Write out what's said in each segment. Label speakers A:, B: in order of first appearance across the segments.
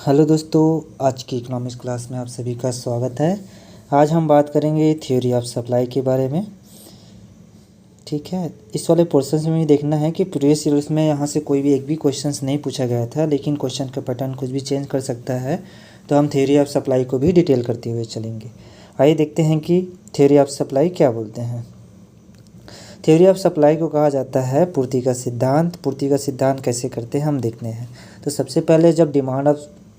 A: Hello दोस्तों, आज की इकोनॉमिक्स क्लास में आप सभी का स्वागत है। आज हम बात करेंगे थ्योरी ऑफ सप्लाई के बारे में। ठीक है, इस वाले पोर्शन में देखना है कि प्रीवियस ईयर्स में यहाँ से कोई भी एक भी क्वेश्चंस नहीं पूछा गया था, लेकिन क्वेश्चन का पैटर्न कुछ भी चेंज कर सकता है। तो हम थ्योरी ऑफ सप्लाई को भी डिटेल करते हुए चलेंगे। आइए देखते हैं कि थ्योरी ऑफ सप्लाई क्या बोलते हैं। थ्योरी ऑफ सप्लाई को कहा जाता है पूर्ति का सिद्धांत। पूर्ति का सिद्धांत कैसे करते हैं हम देखते हैं। तो सबसे पहले जब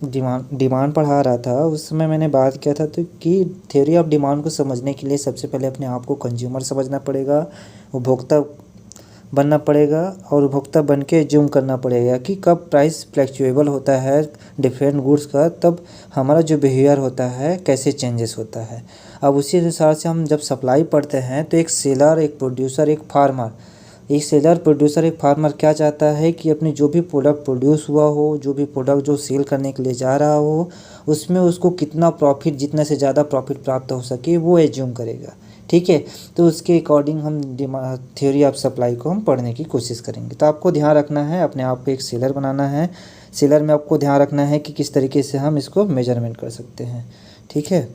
A: डिमांड पढ़ा रहा था उस समय मैंने बात किया था तो कि थ्योरी ऑफ डिमांड को समझने के लिए सबसे पहले अपने आप को कंज्यूमर समझना पड़ेगा, उपभोक्ता बनना पड़ेगा और उपभोक्ता बन के एज्यूम करना पड़ेगा कि कब प्राइस फ्लैक्चुएबल होता है डिफरेंट गुड्स का, तब हमारा जो बिहेवियर होता है कैसे चेंजेस होता है। अब उसी अनुसार से हम जब सप्लाई पढ़ते हैं तो एक सेलर, एक प्रोड्यूसर, एक फार्मर, एक सेलर, प्रोड्यूसर, एक फार्मर क्या चाहता है कि अपने जो भी प्रोडक्ट प्रोड्यूस हुआ हो, जो भी प्रोडक्ट जो सेल करने के लिए जा रहा हो, उसमें उसको कितना प्रॉफिट, जितना से ज़्यादा प्रॉफिट प्राप्त हो सके वो एज्यूम करेगा। ठीक है, तो उसके अकॉर्डिंग हम थ्योरी ऑफ सप्लाई को हम पढ़ने की कोशिश करेंगे। तो आपको ध्यान रखना है, अपने आप को एक सेलर बनाना है। सेलर में आपको ध्यान रखना है कि किस तरीके से हम इसको मेजरमेंट कर सकते हैं। ठीक है,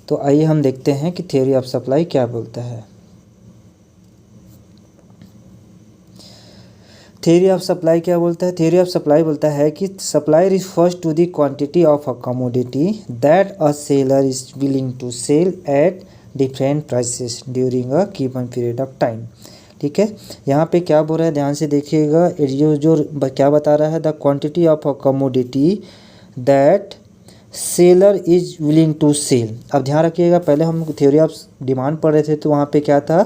A: तो आइए हम देखते हैं कि थ्योरी ऑफ सप्लाई क्या बोलता है। थ्योरी ऑफ सप्लाई क्या बोलता है? थ्योरी ऑफ सप्लाई बोलता है कि supply refers to the quantity of a commodity that a seller is willing to sell at different prices during a given period of time. ठीक है, यहाँ पे क्या बोल रहा है ध्यान से देखिएगा। जो क्या बता रहा है, the quantity of a commodity that seller is willing to sell. अब ध्यान रखिएगा, पहले हम थ्योरी ऑफ डिमांड पढ़ रहे थे तो वहाँ पे क्या था,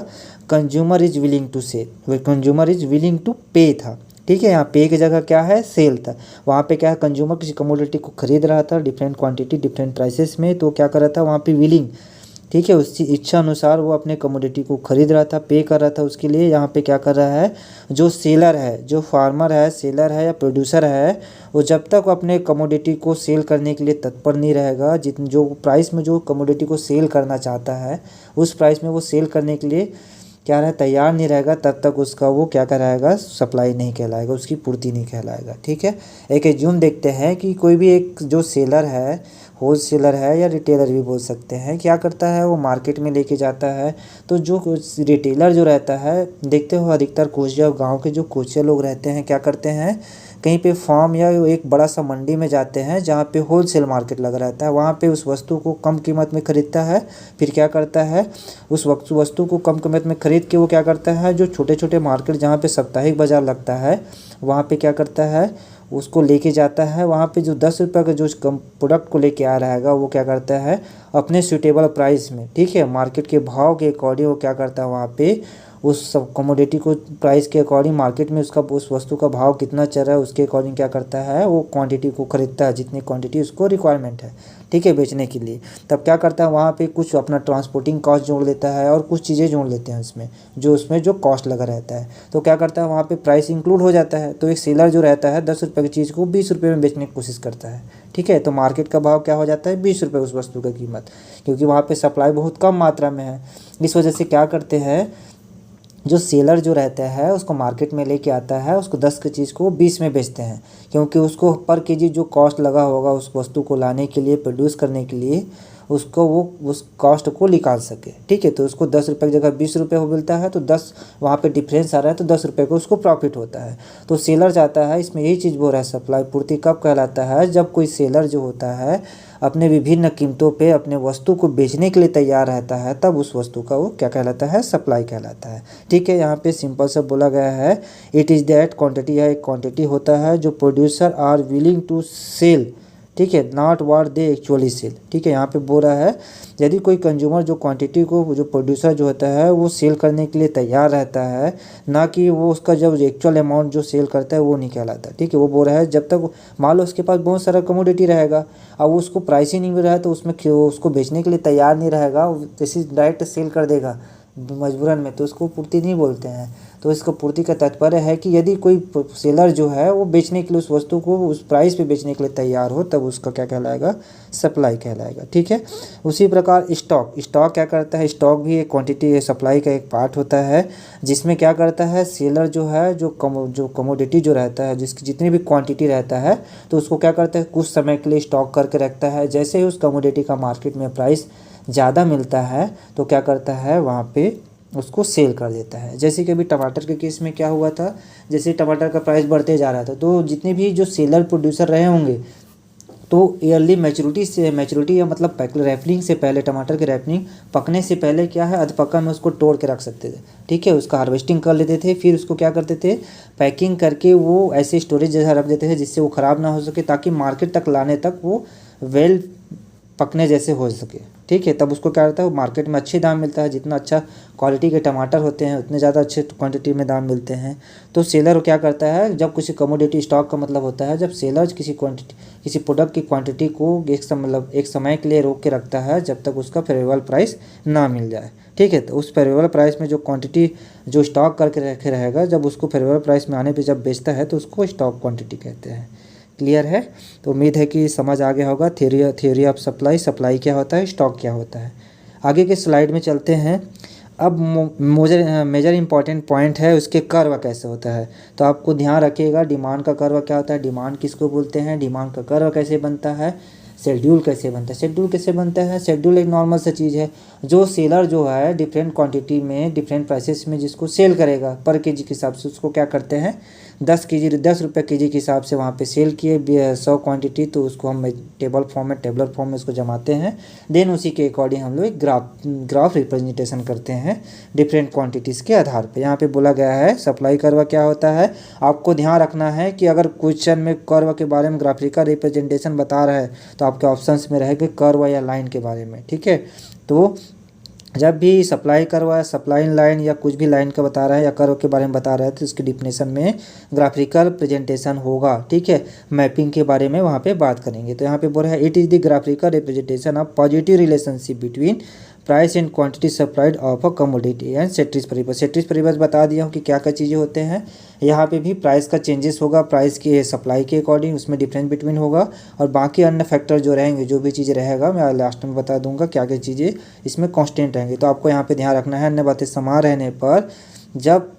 A: consumer is willing to sell, consumer is willing to pay था। ठीक है, यहाँ पे की जगह क्या है, सेल था। वहाँ पे क्या है, कंज्यूमर किसी कमोडिटी को खरीद रहा था डिफरेंट क्वांटिटी डिफरेंट प्राइसेस में, तो क्या कर रहा था वहाँ पे विलिंग। ठीक है, उसकी इच्छा अनुसार वो अपने कमोडिटी को खरीद रहा था, पे कर रहा था उसके लिए। यहाँ पे क्या कर रहा है, जो सेलर है, जो फार्मर है, सेलर है या प्रोड्यूसर है, वो जब तक अपने कमोडिटी को सेल करने के लिए तत्पर नहीं रहेगा, जो प्राइस में जो कमोडिटी को सेल करना चाहता है उस प्राइस में वो सेल करने के लिए क्या रहे, तैयार नहीं रहेगा, तब तक उसका वो क्या कराएगा, सप्लाई नहीं कहलाएगा, उसकी पूर्ति नहीं कहलाएगा। ठीक है, एक एज्यूम देखते हैं कि कोई भी एक जो सेलर है, होल सेलर है या रिटेलर भी बोल सकते हैं, क्या करता है वो मार्केट में लेके जाता है। तो जो रिटेलर जो रहता है, देखते हो अधिकतर कोचिया गांव के जो कोचिया लोग रहते हैं क्या करते हैं, कहीं पे फार्म या एक बड़ा सा मंडी में जाते हैं जहाँ पे होलसेल मार्केट लगा रहता है, वहाँ पे उस वस्तु को कम कीमत में खरीदता है। फिर क्या करता है, उस वस्तु को कम कीमत में खरीद के वो क्या करता है, जो छोटे छोटे मार्केट जहाँ पे साप्ताहिक बाजार लगता है वहाँ पे क्या करता है, उसको लेके जाता है। वहाँ पे जो 10 रुपये का जो कम प्रोडक्ट को लेके आ रहा है वो क्या करता है, अपने सूटेबल प्राइस में, ठीक है, मार्केट के भाव के अकॉर्डिंग वो क्या करता है, वहाँ पे उस सब कमोडिटी को प्राइस के अकॉर्डिंग मार्केट में उसका उस वस्तु का भाव कितना चल रहा है उसके अकॉर्डिंग क्या करता है, वो क्वांटिटी को खरीदता है, जितनी क्वांटिटी उसको रिक्वायरमेंट है, ठीक है, बेचने के लिए। तब क्या करता है, वहाँ पे कुछ अपना ट्रांसपोर्टिंग कॉस्ट जोड़ लेता है और कुछ चीज़ें जोड़ लेते हैं उसमें जो कॉस्ट लगा रहता है। तो क्या करता है, वहाँ पे प्राइस इंक्लूड हो जाता है। तो एक सेलर जो रहता है 10 रुपये की चीज़ को 20 रुपये में बेचने की कोशिश करता है। ठीक है, तो मार्केट का भाव क्या हो जाता है, 20 रुपये उस वस्तु का कीमत, क्योंकि वहाँ पे सप्लाई बहुत कम मात्रा में है। इस वजह से क्या करते हैं, जो सेलर जो रहता है उसको मार्केट में लेके आता है, उसको 10 की चीज़ को 20 में बेचते हैं, क्योंकि उसको पर केजी जो कॉस्ट लगा होगा उस वस्तु को लाने के लिए, प्रोड्यूस करने के लिए, उसको वो उस कॉस्ट को निकाल सके। ठीक है, तो उसको 10 रुपये की जगह 20 रुपये हो मिलता है, तो 10 वहाँ पे डिफरेंस आ रहा है, तो 10 रुपये को उसको प्रॉफिट होता है। तो सेलर चाहता है, इसमें यही चीज़ बोल रहा है, सप्लाई पूर्ति कब कहलाता है, जब कोई सेलर जो होता है अपने विभिन्न कीमतों पे अपने वस्तु को बेचने के लिए तैयार रहता है, तब उस वस्तु का वो क्या कहलाता है, सप्लाई कहलाता है। ठीक है, यहाँ पे सिंपल सा बोला गया है, इट इज़ दैट क्वांटिटी है, एक क्वांटिटी होता है जो producer are willing to sell, ठीक है, not what they actually sell. ठीक है, यहाँ पे बोल रहा है यदि कोई कंज्यूमर जो क्वांटिटी को जो प्रोड्यूसर जो होता है वो सेल करने के लिए तैयार रहता है, ना कि वो उसका जब एक्चुअल अमाउंट जो सेल करता है वो नहीं कहलाता। ठीक है, वो बोल रहा है जब तक मान लो उसके पास बहुत सारा कमोडिटी रहेगा, अब उसको प्राइस ही नहीं मिल रहा है तो उसमें उसको बेचने के लिए तैयार नहीं रहेगा, जैसे डायरेक्ट सेल कर देगा मजबूरन में, तो उसको पूर्ति नहीं बोलते हैं। तो इसका पूर्ति का तात्पर्य है कि यदि कोई सेलर जो है वो बेचने के लिए उस वस्तु को उस प्राइस पे बेचने के लिए तैयार हो, तब उसका क्या कहलाएगा, सप्लाई कहलाएगा। ठीक है। उसी प्रकार स्टॉक क्या करता है, स्टॉक भी एक क्वांटिटी सप्लाई का एक पार्ट होता है, जिसमें क्या करता है सेलर जो है जो कमोडिटी जो रहता है, जिसकी जितनी भी क्वांटिटी रहता है, तो उसको क्या करता है कुछ समय के लिए स्टॉक करके रखता है। जैसे ही उस कमोडिटी का मार्केट में प्राइस ज़्यादा मिलता है तो क्या करता है वहाँ पे उसको सेल कर देता है। जैसे कि अभी टमाटर के केस में क्या हुआ था, जैसे टमाटर का प्राइस बढ़ते जा रहा था, तो जितने भी जो सेलर प्रोड्यूसर रहे होंगे तो ईयरली मैच्योरिटी या मतलब रैपलिंग से पहले, टमाटर के रैपलिंग पकने से पहले क्या है अधपक्का में उसको तोड़ के रख सकते थे। ठीक है, उसका हार्वेस्टिंग कर लेते थे, फिर उसको क्या करते थे पैकिंग करके वो ऐसे स्टोरेज जैसा रख देते थे जिससे वो ख़राब ना हो सके, ताकि मार्केट तक लाने तक वो वेल पकने जैसे हो सके। ठीक है, तब उसको क्या रहता है मार्केट में अच्छे दाम मिलता है, जितना अच्छा क्वालिटी के टमाटर होते हैं उतने ज़्यादा अच्छे क्वांटिटी में दाम मिलते हैं। तो सेलर क्या करता है, जब किसी कमोडिटी स्टॉक का मतलब होता है जब सेलर किसी प्रोडक्ट की क्वांटिटी को एक समय के लिए रोक के रखता है जब तक उसका फेवरेबल प्राइस ना मिल जाए। ठीक है, तो उस फेवरेबल प्राइस में जो क्वांटिटी जो स्टॉक करके रखे रहेगा, जब उसको फेवरेबल प्राइस में आने पर जब बेचता है तो उसको स्टॉक क्वान्टिटी कहते हैं। क्लियर है? तो उम्मीद है कि समझ आ गया होगा थ्योरी ऑफ सप्लाई क्या होता है, स्टॉक क्या होता है। आगे के स्लाइड में चलते हैं। अब मेजर इंपॉर्टेंट पॉइंट है उसके कर्व कैसे होता है। तो आपको ध्यान रखिएगा डिमांड का कर्व क्या होता है, डिमांड किसको बोलते हैं, डिमांड का कर्व कैसे बनता है, शेड्यूल कैसे बनता है। शेड्यूल एक नॉर्मल सा चीज़ है, जो सेलर जो है डिफरेंट क्वांटिटी में डिफरेंट प्राइसेस में जिसको सेल करेगा पर केजी के हिसाब से, उसको क्या करते हैं 10 रुपये केजी के हिसाब से वहाँ पे सेल किए 100 क्वांटिटी, तो उसको हम टेबलर फॉर्म में उसको जमाते हैं। देन उसी के अकॉर्डिंग हम लोग एक ग्राफ रिप्रेजेंटेशन करते हैं डिफरेंट क्वांटिटीज़ के आधार पे। यहाँ पे बोला गया है सप्लाई कर्व क्या होता है। आपको ध्यान रखना है कि अगर क्वेश्चन में कर्व के बारे में ग्राफिकल रिप्रेजेंटेशन बता रहा है तो आपके ऑप्शंस में रहेगा कर्व या लाइन के बारे में। ठीक है, तो जब भी सप्लाई कर्व या सप्लाई लाइन या कुछ भी लाइन का बता रहा है या कर्व के बारे में बता रहा है तो इसके डिफिनेशन में ग्राफिकल प्रेजेंटेशन होगा। ठीक है, मैपिंग के बारे में वहाँ पे बात करेंगे। तो यहाँ पे बोल रहा है it is the graphical representation of positive relationship between price and quantity supplied of a commodity and ceteris paribus बता दिया हूँ कि क्या क्या चीज़ें होते हैं। यहाँ पे भी प्राइस का चेंजेस होगा, प्राइस के सप्लाई के अकॉर्डिंग उसमें डिफरेंस बिटवीन होगा, और बाकी अन्य फैक्टर जो रहेंगे जो भी चीज़ें रहेगा मैं लास्ट में बता दूंगा क्या क्या चीज़ें इसमें कांस्टेंट रहेंगे। तो आपको यहाँ पे ध्यान रखना है, अन्य बातें समान रहने पर जब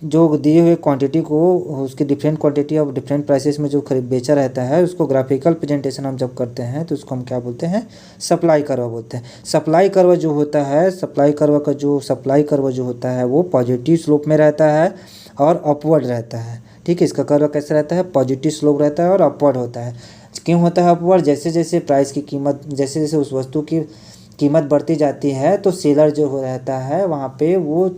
A: जो दिए हुए क्वांटिटी को उसके डिफरेंट क्वांटिटी और डिफरेंट प्राइसेस में जो खरीद बेचा रहता है उसको ग्राफिकल प्रेजेंटेशन हम जब करते हैं तो उसको हम क्या बोलते हैं सप्लाई कर्व बोलते हैं। सप्लाई कर्व जो होता है सप्लाई कर्व जो होता है वो पॉजिटिव स्लोप में रहता है और अपवर्ड रहता है। ठीक है, इसका कर्व कैसे रहता है, पॉजिटिव स्लोप रहता है और अपवर्ड होता है। क्यों होता है अपवर्ड, जैसे जैसे प्राइस की कीमत जैसे जैसे उस वस्तु की कीमत बढ़ती जाती है तो सेलर जो हो रहता है वहाँ पे वो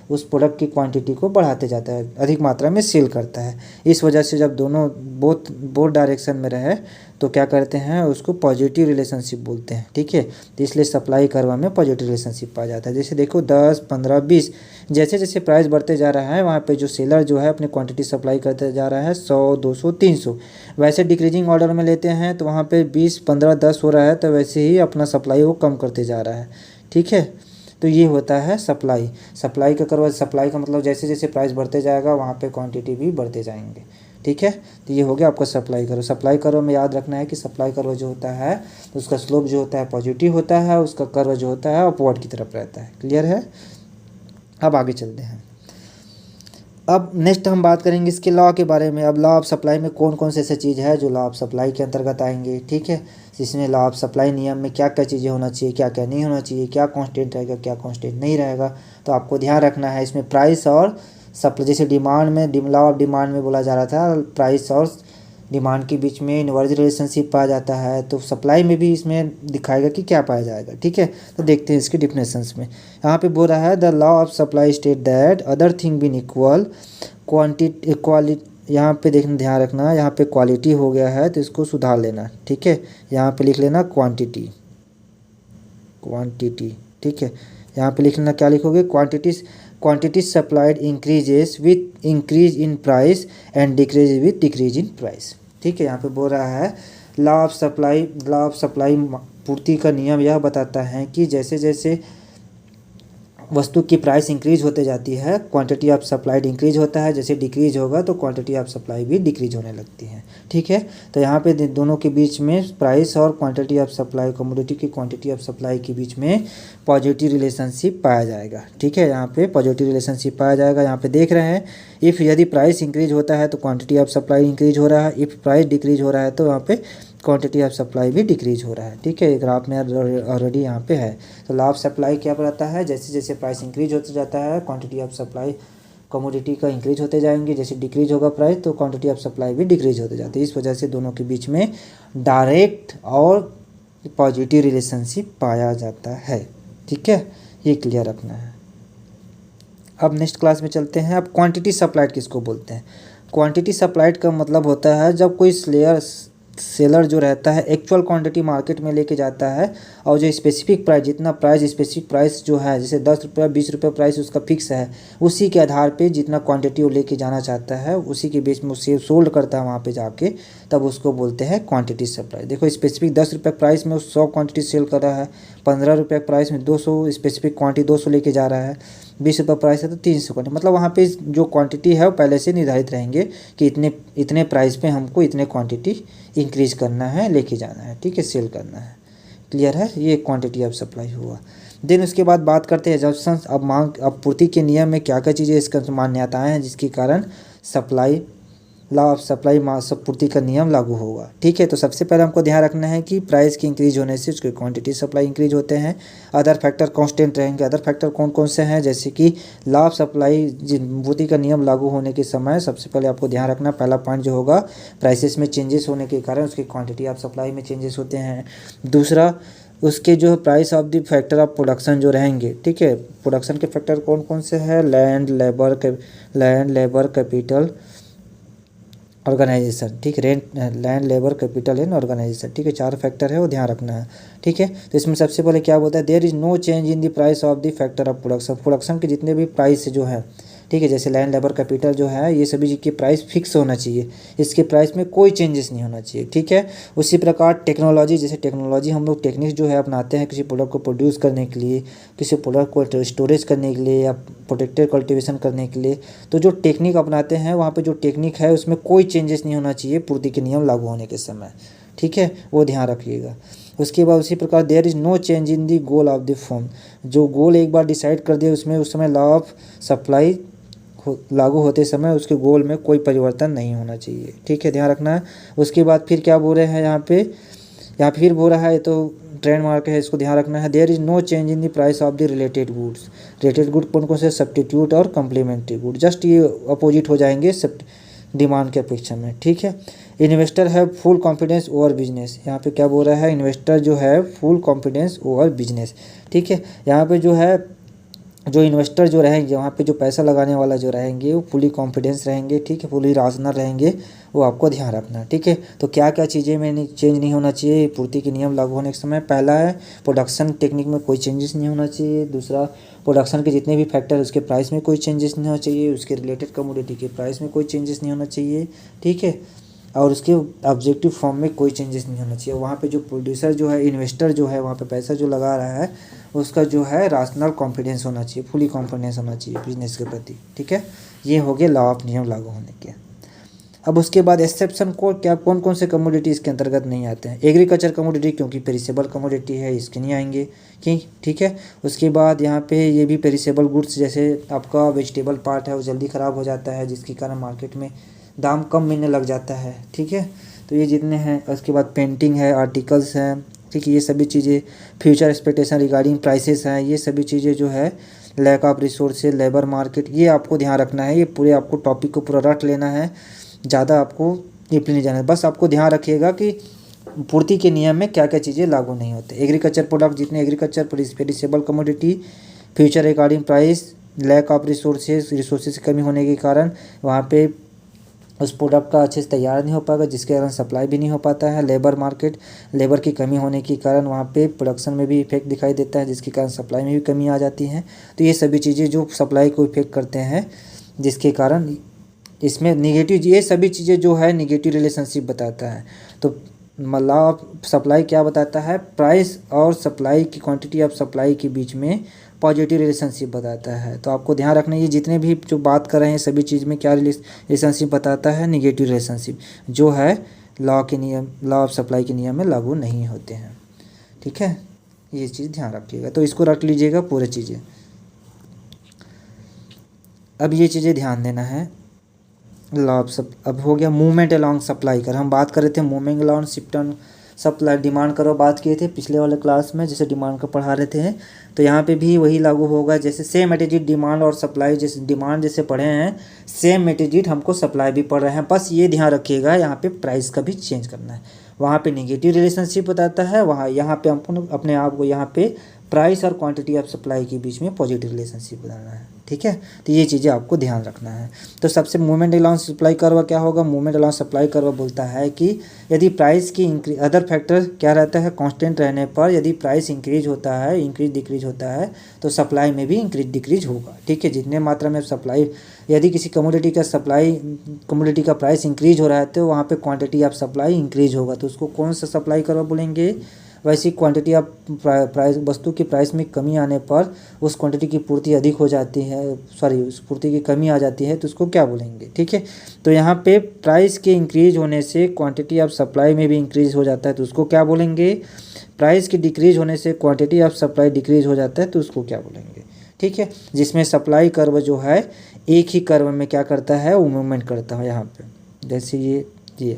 A: उस प्रोडक्ट की क्वांटिटी को बढ़ाते जाता है, अधिक मात्रा में सेल करता है। इस वजह से जब दोनों बोथ डायरेक्शन में रहे तो क्या करते हैं उसको पॉजिटिव रिलेशनशिप बोलते हैं। ठीक है, तो इसलिए सप्लाई कर्व में पॉजिटिव रिलेशनशिप पाया जाता है। जैसे देखो 10, 15, 20 जैसे जैसे प्राइस बढ़ते जा रहा है वहाँ पे जो सेलर जो है अपनी क्वांटिटी सप्लाई करते जा रहा है 100, 200, 300, वैसे डिक्रीजिंग ऑर्डर में लेते हैं तो वहाँ पे 20, 15, 10 हो रहा है तो वैसे ही अपना सप्लाई वो कम करते जा रहा है। ठीक है, तो ये होता है सप्लाई का कर्व। सप्लाई का मतलब जैसे जैसे प्राइस बढ़ते जाएगा वहाँ पे क्वांटिटी भी बढ़ते जाएंगे। ठीक है, तो ये हो गया आपका सप्लाई कर्व में याद रखना है कि सप्लाई कर्व जो होता है तो उसका स्लोप जो होता है पॉजिटिव होता है, उसका कर्व जो होता है अपवर्ड की तरफ रहता है। क्लियर है? अब आगे चलते हैं। अब नेक्स्ट हम बात करेंगे इसके लॉ के बारे में। अब लॉ ऑफ सप्लाई में कौन कौन से ऐसे चीज़ है जो लॉ ऑफ सप्लाई के अंतर्गत आएंगे। ठीक है, इसमें लॉ ऑफ सप्लाई नियम में क्या क्या चीज़ें होना चाहिए, क्या क्या नहीं होना चाहिए, क्या कांस्टेंट रहेगा, क्या कांस्टेंट नहीं रहेगा, तो आपको ध्यान रखना है। इसमें प्राइस और सप्लाई, जैसे डिमांड में लॉ ऑफ डिमांड में बोला जा रहा था प्राइस और डिमांड के बीच में इनवर्स रिलेशनशिप पाया जाता है, तो सप्लाई में भी इसमें दिखाएगा कि क्या पाया जाएगा। ठीक है, तो देखते हैं इसके डिफिनेशंस में। यहाँ पे बोल रहा है the law of supply state that other thing been equal quantity quality. यहाँ पे देखना ध्यान रखना, यहाँ पे क्वालिटी हो गया है तो इसको सुधार लेना। ठीक है, यहाँ पे लिख लेना क्वांटिटी। ठीक है, यहाँ पे लिखना क्या लिखोगे, quantity supplied increases with increase in price and decrease with decrease in price. ठीक है, यहाँ पे बोल रहा है लॉ ऑफ सप्लाई पूर्ति का नियम यह बताता है कि जैसे जैसे वस्तु की प्राइस इंक्रीज होते जाती है, क्वांटिटी ऑफ सप्लाइड इंक्रीज होता है, जैसे डिक्रीज होगा तो क्वांटिटी ऑफ सप्लाई भी डिक्रीज होने लगती है। ठीक है, तो यहाँ पे दोनों के बीच में प्राइस और क्वांटिटी ऑफ सप्लाई, कमोडिटी की क्वांटिटी ऑफ सप्लाई के बीच में पॉजिटिव रिलेशनशिप पाया जाएगा। ठीक है, यहाँ पे पॉजिटिव रिलेशनशिप पाया जाएगा। यहाँ पे देख रहे हैं इफ़ यदि प्राइस इंक्रीज होता है तो क्वांटिटी ऑफ सप्लाई इंक्रीज हो रहा है, इफ़ प्राइस डिक्रीज हो रहा है तो यहाँ पे क्वांटिटी ऑफ सप्लाई भी डिक्रीज हो रहा है। ठीक है, ग्राफ में ऑलरेडी यहाँ पे है। तो लॉ ऑफ सप्लाई क्या बताता है, जैसे जैसे प्राइस इंक्रीज होता जाता है क्वांटिटी ऑफ सप्लाई कमोडिटी का इंक्रीज होते जाएंगे, जैसे डिक्रीज होगा प्राइस तो क्वांटिटी ऑफ सप्लाई भी डिक्रीज होते जाती है। इस वजह से दोनों के बीच में डायरेक्ट और पॉजिटिव रिलेशनशिप पाया जाता है। ठीक है, ये क्लियर रखना है। अब नेक्स्ट क्लास में चलते हैं। अब क्वांटिटी सप्लाइड किसको बोलते हैं? क्वांटिटी सप्लाइड का मतलब होता है जब कोई सेलर जो रहता है एक्चुअल क्वांटिटी मार्केट में लेके जाता है और जो स्पेसिफिक प्राइस, जितना प्राइस स्पेसिफिक प्राइस जो है, जैसे 10 रुपये 20 रुपये प्राइस उसका फिक्स है, उसी के आधार पे जितना क्वांटिटी वो लेके जाना चाहता है उसी के बेस में उसे सोल्ड करता है वहाँ पे जाके, तब उसको बोलते हैं क्वांटिटी सप्लाई। देखो स्पेसिफिक 10 रुपये प्राइस में वो 100 क्वांटिटी सेल कर रहा है, 15 रुपये प्राइस में 200 स्पेसिफिक क्वांटिटी 200 लेके जा रहा है, 20 रुपये प्राइस है तो 300 क्वांटिटी, मतलब वहाँ पे जो क्वांटिटी है वो पहले से निर्धारित रहेंगे कि इतने प्राइस पे हमको इतने क्वांटिटी इंक्रीज करना है, लेके जाना है। ठीक है, सेल करना है। क्लियर है, ये क्वांटिटी ऑफ सप्लाई हुआ। देन उसके बाद बात करते हैं एजम्पशंस। अब मांग अब पूर्ति के नियम में क्या क्या चीज़ें इसका मान्यताएँ हैं जिसके कारण सप्लाई लॉ ऑफ सप्लाई पूर्ति का नियम लागू होगा। ठीक है, तो सबसे पहले हमको ध्यान रखना है कि प्राइस की इंक्रीज होने से उसके क्वांटिटी सप्लाई इंक्रीज होते हैं। अदर फैक्टर कांस्टेंट रहेंगे। अदर फैक्टर कौन कौन से हैं, जैसे कि लॉ ऑफ सप्लाई पूर्ति का नियम लागू होने के समय सबसे पहले आपको ध्यान रखना, पहला पॉइंट जो होगा प्राइसेस में चेंजेस होने के कारण उसकी क्वांटिटी ऑफ सप्लाई में चेंजेस होते हैं। दूसरा, उसके जो price of the factor of production जो रहेंगे। ठीक है, प्रोडक्शन के फैक्टर कौन कौन से हैं, लैंड लेबर कैपिटल ऑर्गेनाइजेशन। ठीक है, land labour capital and organisation. ठीक है, 4 फैक्टर है, वो ध्यान रखना है। ठीक है, तो इसमें सबसे पहले क्या बोलता है, there is no change in the price of the factor of production. Production के जितने भी प्राइस जो है, ठीक है, जैसे लैंड लेबर कैपिटल जो है, ये सभी की प्राइस फिक्स होना चाहिए, इसके प्राइस में कोई चेंजेस नहीं होना चाहिए। ठीक है, उसी प्रकार टेक्नोलॉजी, जैसे टेक्नोलॉजी हम लोग टेक्निक जो है अपनाते हैं किसी प्रोडक्ट को प्रोड्यूस करने के लिए, किसी प्रोडक्ट को स्टोरेज करने के लिए या प्रोटेक्टेड कल्टीवेशन करने के लिए, तो जो टेक्निक अपनाते हैं वहाँ पे जो टेक्निक है उसमें कोई चेंजेस नहीं होना चाहिए पूर्ति के नियम लागू होने के समय। ठीक है, वो ध्यान रखिएगा। उसके बाद उसी प्रकार there is no change in the goal of the firm. जो गोल एक बार डिसाइड कर दिया उसमें उस समय लॉ ऑफ सप्लाई लागू होते समय उसके गोल में कोई परिवर्तन नहीं होना चाहिए। ठीक है, ध्यान रखना है। उसके बाद फिर क्या बोल रहे हैं यहाँ फिर बोल रहा है, तो ट्रेंड मार्क है, इसको ध्यान रखना है। There is no change in the price of the related goods. Related good कौन कौन से, सब्स्टिट्यूट और कम्प्लीमेंट्री गुड, जस्ट ये अपोजिट हो जाएंगे सब डिमांड के अपेक्षा में। ठीक है, इन्वेस्टर है फुल कॉन्फिडेंस ओवर बिजनेस। यहाँ पे क्या बोल रहा है, इन्वेस्टर जो है फुल कॉन्फिडेंस ओवर बिजनेस। ठीक है, यहाँ पे जो है जो इन्वेस्टर जो रहेंगे, वहाँ पे जो पैसा लगाने वाला जो रहेंगे वो फुली कॉन्फिडेंस रहेंगे। ठीक है, फुली राशनल रहेंगे, वो आपको ध्यान रखना है। ठीक है, तो क्या क्या चीज़ें में चेंज नहीं होना चाहिए पूर्ति के नियम लागू होने के समय? पहला है प्रोडक्शन टेक्निक में कोई चेंजेस नहीं होना चाहिए। दूसरा, प्रोडक्शन के जितने भी फैक्टर उसके प्राइस में कोई चेंजेस नहीं होना चाहिए। उसके रिलेटेड कमोडिटी के प्राइस में कोई चेंजेस नहीं होना चाहिए। ठीक है, और उसके ऑब्जेक्टिव फॉर्म में कोई चेंजेस नहीं होना चाहिए। वहाँ पे जो प्रोड्यूसर जो है, इन्वेस्टर जो है, वहाँ पे पैसा जो लगा रहा है उसका जो है राशनल कॉन्फिडेंस होना चाहिए, फुली कॉन्फिडेंस होना चाहिए बिजनेस के प्रति। ठीक है, ये हो गया लॉ ऑफ नियम लागू होने के। अब उसके बाद एक्सेप्शन को क्या, कौन कौन से कमोडिटी इसके अंतर्गत नहीं आते हैं? एग्रीकल्चर कमोडिटी, क्योंकि पेरिसेबल कमोडिटी है, इसके नहीं आएंगे। ठीक है, उसके बाद यहाँ पे ये भी पेरिसेबल गुड्स, जैसे आपका वेजिटेबल पार्ट है वो जल्दी ख़राब हो जाता है, जिसके कारण मार्केट में दाम कम मिलने लग जाता है। ठीक है, तो ये जितने हैं। उसके बाद पेंटिंग है, आर्टिकल्स हैं। ठीक है, ये सभी चीज़ें, फ्यूचर एक्सपेक्टेशन रिगार्डिंग प्राइसेस हैं, ये सभी चीज़ें जो है, lack of resources, labour market, ये आपको ध्यान रखना है। ये पूरे आपको टॉपिक को पूरा रट लेना है, ज़्यादा आपको डीपली नहीं जाना है। बस आपको ध्यान रखिएगा कि पूर्ति के नियम में क्या क्या चीज़ें लागू नहीं होते। एग्रीकल्चर प्रोडक्ट जितने, agriculture perishable commodity, future regarding price, lack of resources की कमी होने के कारण वहाँ पे उस प्रोडक्ट का अच्छे से तैयार नहीं हो पाएगा, जिसके कारण सप्लाई भी नहीं हो पाता है। लेबर मार्केट, लेबर की कमी होने के कारण वहाँ पे प्रोडक्शन में भी इफेक्ट दिखाई देता है, जिसके कारण सप्लाई में भी कमी आ जाती है। तो ये सभी चीज़ें जो सप्लाई को इफेक्ट करते हैं, जिसके कारण इसमें निगेटिव, ये सभी चीज़ें जो है निगेटिव रिलेशनशिप बताता है। तो लॉ ऑफ सप्लाई क्या बताता है, प्राइस और सप्लाई की, क्वांटिटी ऑफ सप्लाई के बीच में पॉजिटिव रिलेशनशिप बताता है। तो आपको ध्यान रखना ये जितने भी जो बात कर रहे हैं सभी चीज़ में क्या रिलेशनशिप बताता है, निगेटिव रिलेशनशिप, जो है लॉ के नियम, लॉ ऑफ सप्लाई के नियम में लागू नहीं होते हैं। ठीक है, ये चीज़ ध्यान रखिएगा। तो इसको रख लीजिएगा पूरे चीज़ें। अब ये चीज़ें ध्यान देना है। लॉ ऑफ अब हो गया मूवमेंट अलॉन्ग सप्लाई कर। हम बात कर रहे थे movement along shift on supply, demand करो बात किए थे पिछले वाले क्लास में, जैसे डिमांड का पढ़ा रहे थे। तो यहाँ पे भी वही लागू होगा, जैसे सेम एटीट्यूड डिमांड और सप्लाई, जैसे डिमांड जैसे पढ़े हैं सेम एटीट्यूड हमको सप्लाई भी पढ़ रहे हैं। बस ये ध्यान रखिएगा यहाँ पे प्राइस का भी चेंज करना है। वहाँ पे नेगेटिव रिलेशनशिप बताता है, वहाँ यहाँ पे हमको अपने आप को यहाँ पे प्राइस और क्वांटिटी ऑफ सप्लाई के बीच में पॉजिटिव रिलेशनशिप बनाना है। ठीक है, तो ये चीज़ें आपको ध्यान रखना है। तो सबसे मूवमेंट अलाउंग सप्लाई कर्व क्या होगा, मूवमेंट अलाउंग सप्लाई कर्व बोलता है कि यदि प्राइस की अदर फैक्टर क्या रहता है, कांस्टेंट रहने पर यदि प्राइस इंक्रीज होता है, इंक्रीज डिक्रीज होता है, तो सप्लाई में भी इंक्रीज डिक्रीज होगा। ठीक है, जितने मात्रा में सप्लाई, यदि किसी कमोडिटी का सप्लाई, कमोडिटी का प्राइस इंक्रीज हो रहा है तो वहाँ पे क्वांटिटी ऑफ सप्लाई इंक्रीज होगा। तो उसको कौन सा सप्लाई कर्व बोलेंगे, वैसी क्वांटिटी ऑफ प्राइस, वस्तु की प्राइस में कमी आने पर उस क्वांटिटी की पूर्ति अधिक हो जाती है, उस पूर्ति की कमी आ जाती है, तो उसको क्या बोलेंगे। ठीक है, तो यहाँ पे प्राइस के इंक्रीज होने से क्वांटिटी ऑफ सप्लाई में भी इंक्रीज हो जाता है, तो उसको क्या बोलेंगे। प्राइस की डिक्रीज होने से क्वांटिटी ऑफ सप्लाई डिक्रीज हो जाता है, तो उसको क्या बोलेंगे। ठीक है, जिसमें सप्लाई कर्व जो है एक ही कर्व में क्या करता है, वो मूवमेंट करता है यहाँ पे, जैसे ये